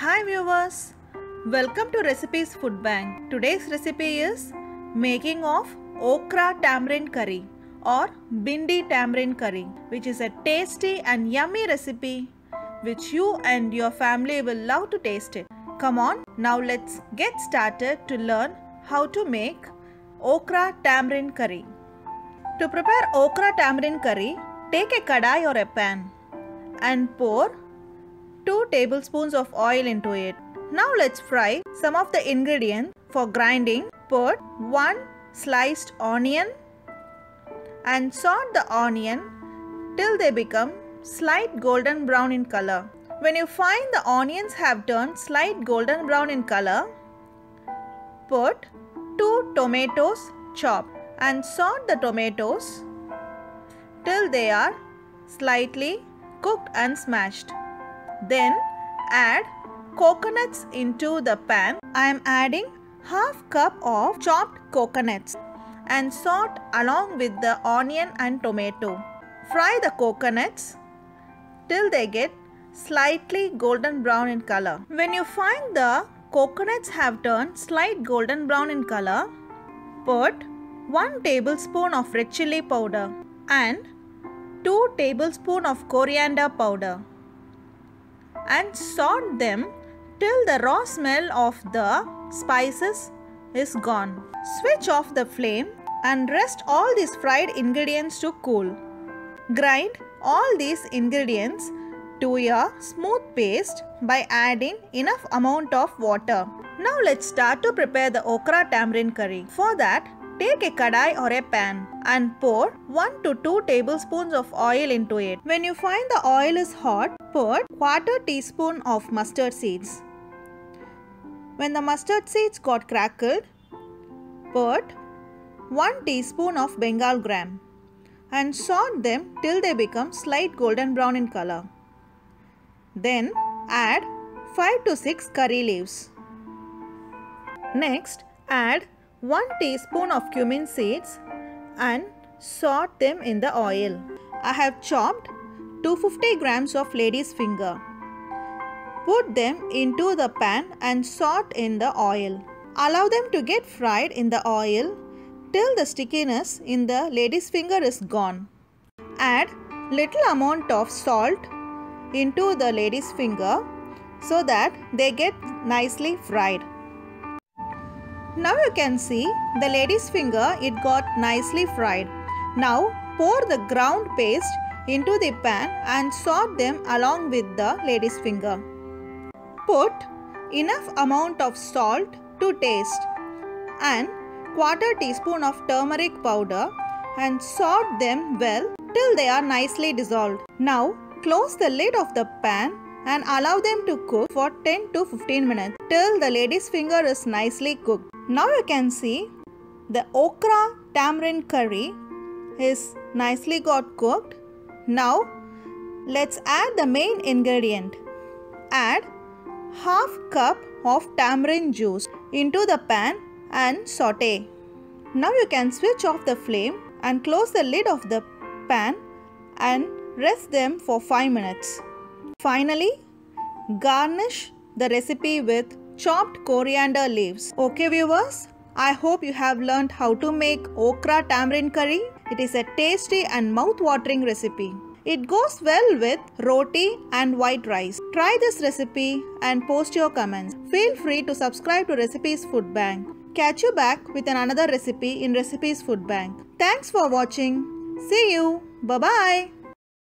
Hi viewers, welcome to Recipes Food Bank. Today's recipe is making of okra tamarind curry or bindi tamarind curry, which is a tasty and yummy recipe which you and your family will love to taste it. Come on, now let's get started to learn how to make okra tamarind curry. To prepare okra tamarind curry, take a kadai or a pan and pour 2 tablespoons of oil into it. Now let's fry some of the ingredients. For grinding, put 1 sliced onion and saute the onion till they become slight golden brown in color. When you find the onions have turned slight golden brown in color, put 2 tomatoes chopped and saute the tomatoes till they are slightly cooked and smashed. Then add coconuts into the pan. I am adding half cup of chopped coconuts and saute along with the onion and tomato. Fry the coconuts till they get slightly golden brown in color. When you find the coconuts have turned slight golden brown in color, put 1 tablespoon of red chilli powder and 2 tablespoons of coriander powder and saute them till the raw smell of the spices is gone. Switch off the flame and rest all these fried ingredients to cool. Grind all these ingredients to a smooth paste by adding enough amount of water. Now let's start to prepare the okra tamarind curry. For that, take a kadai or a pan and pour 1 to 2 tablespoons of oil into it. When you find the oil is hot, put 1/4 teaspoon of mustard seeds. When the mustard seeds got crackled, put 1 teaspoon of Bengal gram and saute them till they become slight golden brown in color. Then add 5 to 6 curry leaves. Next, add 1 teaspoon of cumin seeds and saute them in the oil. I have chopped 250 grams of lady's finger. Put them into the pan and saute in the oil. Allow them to get fried in the oil till the stickiness in the lady's finger is gone. Add little amount of salt into the lady's finger so that they get nicely fried. Now you can see the lady's finger, it got nicely fried. Now pour the ground paste into the pan and saute them along with the lady's finger. Put enough amount of salt to taste and 1/4 teaspoon of turmeric powder and saute them well till they are nicely dissolved. Now close the lid of the pan and allow them to cook for 10 to 15 minutes till the lady's finger is nicely cooked. Now you can see the okra tamarind curry is nicely got cooked. Now let's add the main ingredient. Add half cup of tamarind juice into the pan and saute. Now you can switch off the flame and close the lid of the pan and rest them for 5 minutes. Finally, garnish the recipe with chopped coriander leaves. Okay viewers, I hope you have learned how to make okra tamarind curry. It is a tasty and mouth-watering recipe. It goes well with roti and white rice. Try this recipe and post your comments. Feel free to subscribe to Recipes Food Bank. Catch you back with another recipe in Recipes Food Bank. Thanks for watching. See you. Bye-bye.